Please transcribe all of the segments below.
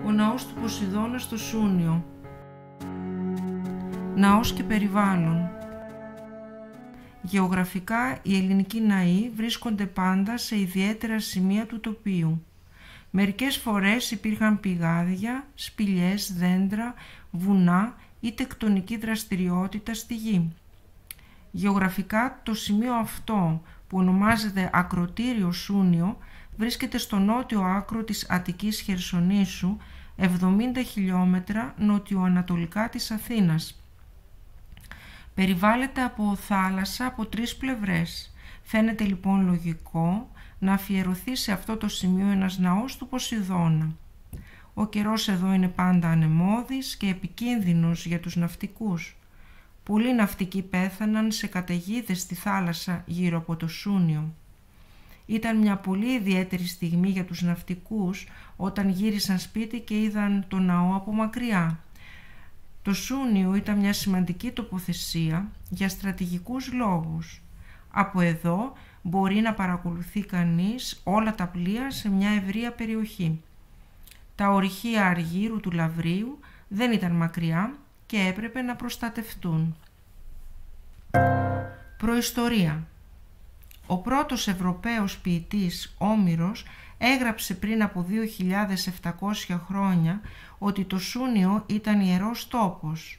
Ο ναός του Ποσειδώνα στο Σούνιο. Ναός και περιβάλλον. Γεωγραφικά, οι ελληνικοί ναοί βρίσκονται πάντα σε ιδιαίτερα σημεία του τοπίου. Μερικές φορές υπήρχαν πηγάδια, σπηλιές, δέντρα, βουνά ή τεκτονική δραστηριότητα στη γη. Γεωγραφικά, το σημείο αυτό, που ονομάζεται Ακρωτήριο Σούνιο, βρίσκεται στο νότιο άκρο της Αττικής Χερσονήσου, 70 χιλιόμετρα νοτιοανατολικά της Αθήνας. Περιβάλλεται από θάλασσα από 3 πλευρές. Φαίνεται λοιπόν λογικό να αφιερωθεί σε αυτό το σημείο ένας ναός του Ποσειδώνα. Ο καιρός εδώ είναι πάντα ανεμώδης και επικίνδυνος για τους ναυτικούς. Πολλοί ναυτικοί πέθαναν σε καταιγίδες στη θάλασσα γύρω από το Σούνιο. Ήταν μια πολύ ιδιαίτερη στιγμή για τους ναυτικούς όταν γύρισαν σπίτι και είδαν το ναό από μακριά. Το Σούνιο ήταν μια σημαντική τοποθεσία για στρατηγικούς λόγους. Από εδώ μπορεί να παρακολουθεί κανείς όλα τα πλοία σε μια ευρεία περιοχή. Τα ορυχεία Αργύρου του Λαυρίου δεν ήταν μακριά και έπρεπε να προστατευτούν. Προϊστορία. Ο πρώτος Ευρωπαίος ποιητής, Όμηρος, έγραψε πριν από 2.700 χρόνια ότι το Σούνιο ήταν ιερός τόπος.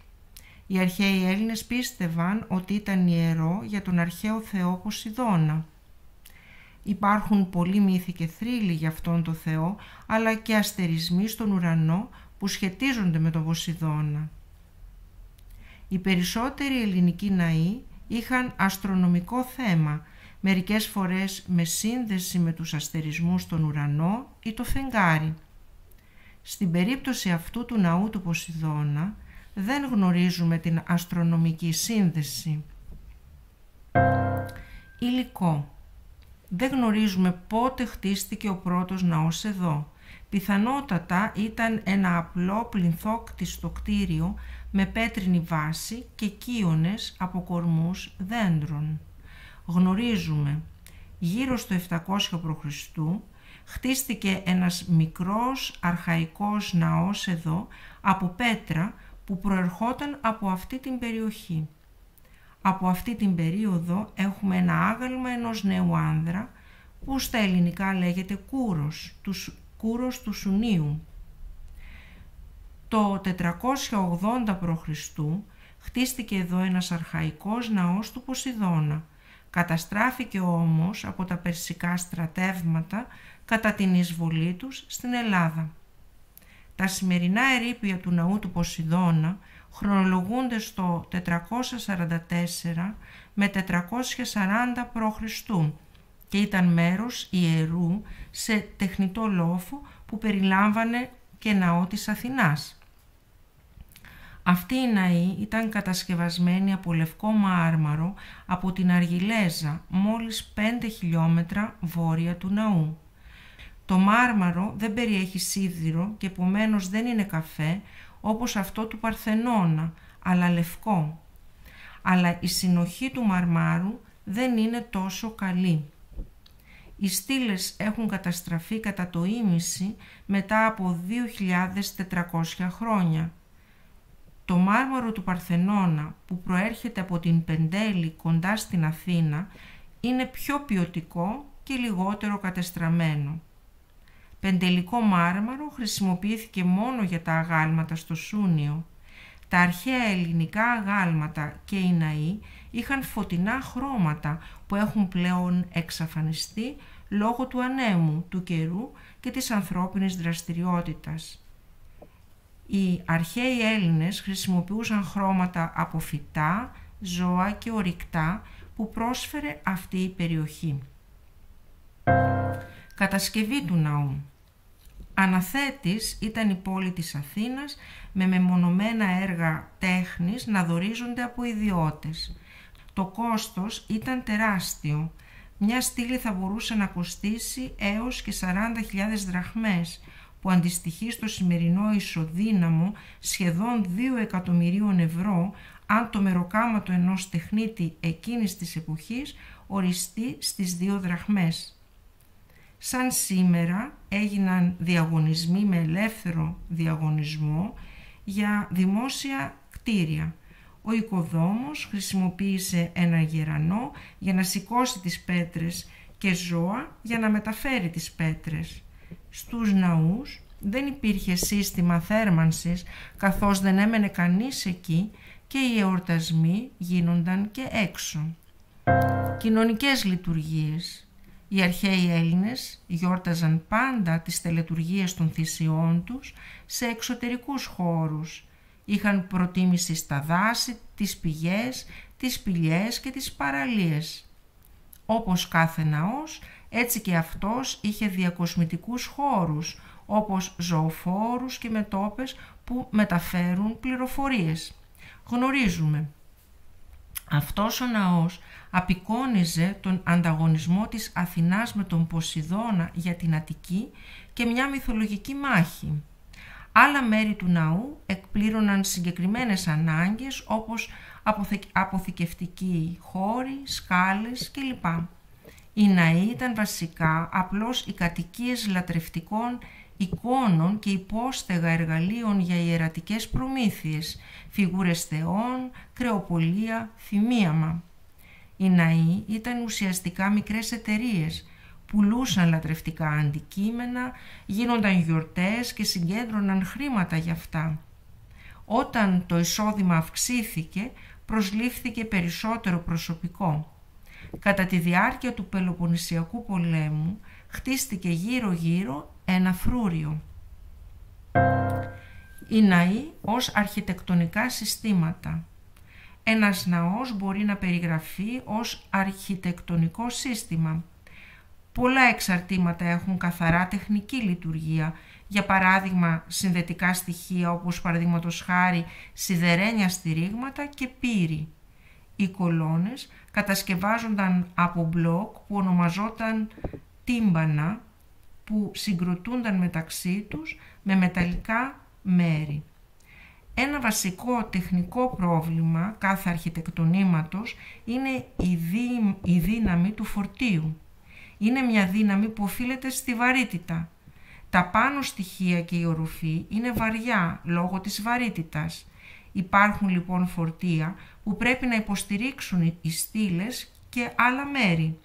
Οι αρχαίοι Έλληνες πίστευαν ότι ήταν ιερό για τον αρχαίο θεό Ποσειδώνα. Υπάρχουν πολλοί μύθοι και θρύλοι για αυτόν τον θεό, αλλά και αστερισμοί στον ουρανό που σχετίζονται με τον Ποσειδώνα. Οι περισσότεροι ελληνικοί ναοί είχαν αστρονομικό θέμα, μερικές φορές με σύνδεση με τους αστερισμούς στον ουρανό ή το φεγγάρι. Στην περίπτωση αυτού του ναού του Ποσειδώνα δεν γνωρίζουμε την αστρονομική σύνδεση. Υλικό. Δεν γνωρίζουμε πότε χτίστηκε ο πρώτος ναός εδώ. Πιθανότατα ήταν ένα απλό πλινθόκτιστο κτίριο με πέτρινη βάση και κύονες από κορμούς δέντρων. Γνωρίζουμε, γύρω στο 700 π.Χ. χτίστηκε ένας μικρός αρχαϊκός ναός εδώ από πέτρα που προερχόταν από αυτή την περιοχή. Από αυτή την περίοδο έχουμε ένα άγαλμα ενός νέου άνδρα που στα ελληνικά λέγεται κούρος του Σουνίου. Το 480 π.Χ. χτίστηκε εδώ ένας αρχαϊκός ναός του Ποσειδώνα. Καταστράφηκε όμως από τα περσικά στρατεύματα κατά την εισβολή τους στην Ελλάδα. Τα σημερινά ερείπια του ναού του Ποσειδώνα χρονολογούνται στο 444 με 440 π.Χ. και ήταν μέρος ιερού σε τεχνητό λόφο που περιλάμβανε και ναό της Αθηνάς. Αυτή η ναή ήταν κατασκευασμένη από λευκό μάρμαρο από την Αργιλέζα, μόλις 5 χιλιόμετρα βόρεια του ναού. Το μάρμαρο δεν περιέχει σίδηρο και επομένως δεν είναι καφέ όπως αυτό του Παρθενώνα, αλλά λευκό. Αλλά η συνοχή του μαρμάρου δεν είναι τόσο καλή. Οι στήλες έχουν καταστραφεί κατά το ίμιση μετά από 2.400 χρόνια. Το μάρμαρο του Παρθενώνα που προέρχεται από την Πεντέλη κοντά στην Αθήνα είναι πιο ποιοτικό και λιγότερο κατεστραμμένο. Πεντελικό μάρμαρο χρησιμοποιήθηκε μόνο για τα αγάλματα στο Σούνιο. Τα αρχαία ελληνικά αγάλματα και οι ναοί είχαν φωτεινά χρώματα που έχουν πλέον εξαφανιστεί λόγω του ανέμου, του καιρού και της ανθρώπινης δραστηριότητας. Οι αρχαίοι Έλληνες χρησιμοποιούσαν χρώματα από φυτά, ζώα και ορυκτά που πρόσφερε αυτή η περιοχή. Κατασκευή του ναού. Αναθέτης ήταν η πόλη της Αθήνας με μεμονωμένα έργα τέχνης να δωρίζονται από ιδιώτες. Το κόστος ήταν τεράστιο. Μια στήλη θα μπορούσε να κοστίσει έως και 40.000 δραχμές, που αντιστοιχεί στο σημερινό ισοδύναμο σχεδόν 2 εκατομμυρίων ευρώ, αν το μεροκάματο ενός τεχνίτη εκείνης της εποχής οριστεί στις 2 δραχμές. Σαν σήμερα έγιναν διαγωνισμοί με ελεύθερο διαγωνισμό για δημόσια κτίρια. Ο οικοδόμος χρησιμοποίησε ένα γερανό για να σηκώσει τις πέτρες και ζώα για να μεταφέρει τις πέτρες. Στους ναούς δεν υπήρχε σύστημα θέρμανσης, καθώς δεν έμενε κανείς εκεί και οι εορτασμοί γίνονταν και έξω. Κοινωνικές λειτουργίες. Οι αρχαίοι Έλληνες γιόρταζαν πάντα τις τελετουργίες των θυσιών τους σε εξωτερικούς χώρους. Είχαν προτίμηση στα δάση, τις πηγές, τις σπηλιές και τις παραλίες. Όπως κάθε ναός, έτσι και αυτός είχε διακοσμητικούς χώρους, όπως ζωοφόρους και μετώπες που μεταφέρουν πληροφορίες. Γνωρίζουμε. Αυτός ο ναός απεικόνιζε τον ανταγωνισμό της Αθηνάς με τον Ποσειδώνα για την Αττική και μια μυθολογική μάχη. Άλλα μέρη του ναού εκπλήρωναν συγκεκριμένες ανάγκες όπως αποθηκευτικοί χώροι, σκάλες κλπ. Οι ναοί ήταν βασικά απλώς οι κατοικίες λατρευτικών εικόνων και υπόστεγα εργαλείων για ιερατικές προμήθειες, φιγούρες θεών, κρεοπολία, θυμίαμα. Οι ναοί ήταν ουσιαστικά μικρές εταιρείες, πουλούσαν λατρευτικά αντικείμενα, γίνονταν γιορτές και συγκέντρωναν χρήματα για αυτά. Όταν το εισόδημα αυξήθηκε, προσλήφθηκε περισσότερο προσωπικό. Κατά τη διάρκεια του Πελοποννησιακού πολέμου χτίστηκε γύρω-γύρω ένα φρούριο. Οι ναοί ως αρχιτεκτονικά συστήματα. Ένας ναός μπορεί να περιγραφεί ως αρχιτεκτονικό σύστημα. Πολλά εξαρτήματα έχουν καθαρά τεχνική λειτουργία, για παράδειγμα συνδετικά στοιχεία όπως παραδείγματος χάρη σιδερένια στηρίγματα και πύρη. Οι κολόνες κατασκευάζονταν από μπλοκ που ονομαζόταν τύμπανα, που συγκροτούνταν μεταξύ τους με μεταλλικά μέρη. Ένα βασικό τεχνικό πρόβλημα κάθε αρχιτεκτονήματος είναι η δύναμη του φορτίου. Είναι μια δύναμη που οφείλεται στη βαρύτητα. Τα πάνω στοιχεία και η οροφή είναι βαριά λόγω της βαρύτητας. Υπάρχουν λοιπόν φορτία που πρέπει να υποστηρίξουν οι στήλες και άλλα μέρη.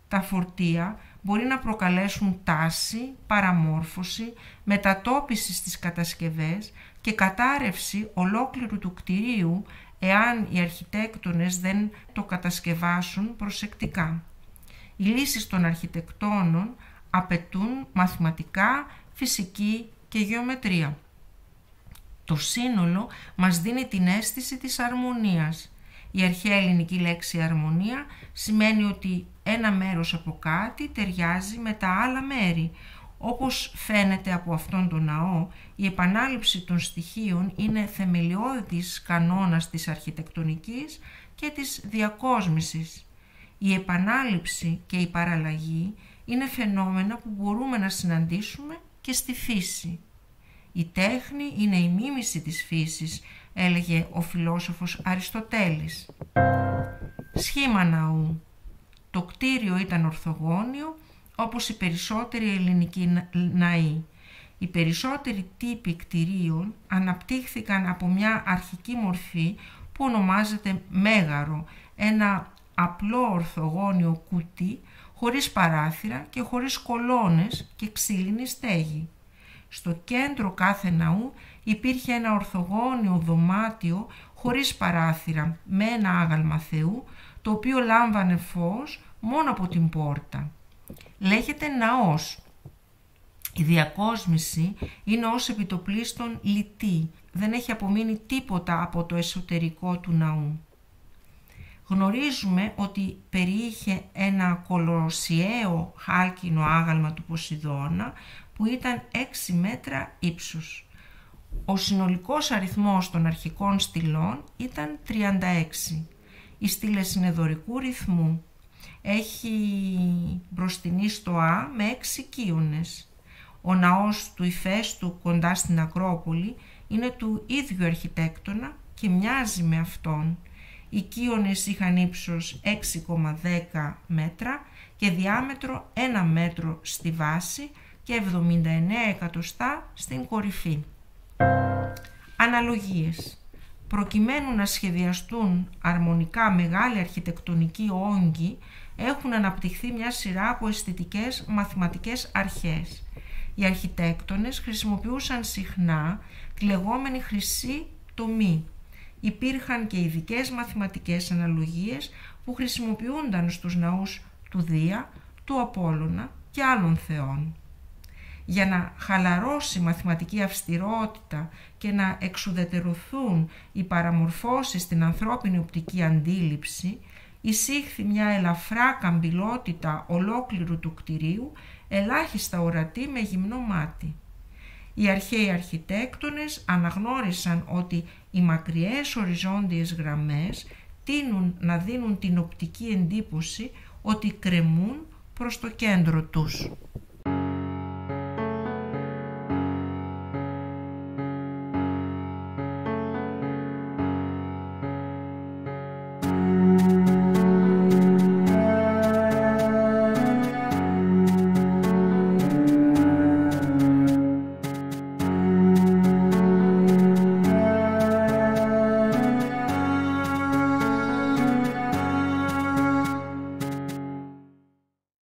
Τα φορτία μπορεί να προκαλέσουν τάση, παραμόρφωση, μετατόπιση στις κατασκευές και κατάρρευση ολόκληρου του κτηρίου εάν οι αρχιτέκτονες δεν το κατασκευάσουν προσεκτικά. Οι λύσεις των αρχιτεκτόνων απαιτούν μαθηματικά, φυσική και γεωμετρία. Το σύνολο μας δίνει την αίσθηση της αρμονίας. Η αρχαία ελληνική λέξη αρμονία σημαίνει ότι ένα μέρος από κάτι ταιριάζει με τα άλλα μέρη. Όπως φαίνεται από αυτόν τον ναό, η επανάληψη των στοιχείων είναι θεμελιώδης κανόνας της αρχιτεκτονικής και της διακόσμησης. Η επανάληψη και η παραλλαγή είναι φαινόμενα που μπορούμε να συναντήσουμε και στη φύση. Η τέχνη είναι η μίμηση της φύσης, έλεγε ο φιλόσοφος Αριστοτέλης. Σχήμα ναού. Το κτίριο ήταν ορθογώνιο, όπως οι περισσότεροι ελληνικοί ναοί. Οι περισσότεροι τύποι κτιρίων αναπτύχθηκαν από μια αρχική μορφή που ονομάζεται μέγαρο, ένα απλό ορθογώνιο κουτί χωρίς παράθυρα και χωρίς κολόνες και ξύλινη στέγη. Στο κέντρο κάθε ναού υπήρχε ένα ορθογώνιο δωμάτιο χωρίς παράθυρα με ένα άγαλμα Θεού, το οποίο λάμβανε φως μόνο από την πόρτα. Λέγεται ναός. Η διακόσμηση είναι ως επιτοπλίστων λιτή. Δεν έχει απομείνει τίποτα από το εσωτερικό του ναού. Γνωρίζουμε ότι περιείχε ένα κολοσιαίο χάλκινο άγαλμα του Ποσειδώνα που ήταν 6 μέτρα ύψους. Ο συνολικός αριθμός των αρχικών στυλών ήταν 36. Οι στήλες είναι δωρικού ρυθμού. Έχει μπροστινή στοά με 6 κύονες. Ο ναός του Ηφαίστου κοντά στην Ακρόπολη είναι του ίδιου αρχιτέκτονα και μοιάζει με αυτόν. Οι κύονες είχαν ύψος 6,10 μέτρα και διάμετρο 1 μέτρο στη βάση και 79 εκατοστά στην κορυφή. Αναλογίες. Προκειμένου να σχεδιαστούν αρμονικά μεγάλοι αρχιτεκτονικοί όγκοι, έχουν αναπτυχθεί μια σειρά από αισθητικές μαθηματικές αρχές. Οι αρχιτέκτονες χρησιμοποιούσαν συχνά τη λεγόμενη χρυσή τομή. Υπήρχαν και ειδικές μαθηματικές αναλογίες που χρησιμοποιούνταν στους ναούς του Δία, του Απόλλωνα και άλλων θεών. Για να χαλαρώσει η μαθηματική αυστηρότητα και να εξουδετερωθούν οι παραμορφώσεις στην ανθρώπινη οπτική αντίληψη, εισήχθη μια ελαφρά καμπυλότητα ολόκληρου του κτηρίου, ελάχιστα ορατή με γυμνό μάτι. Οι αρχαίοι αρχιτέκτονες αναγνώρισαν ότι οι μακριές οριζόντιες γραμμές τείνουν να δίνουν την οπτική εντύπωση ότι κρεμούν προς το κέντρο τους.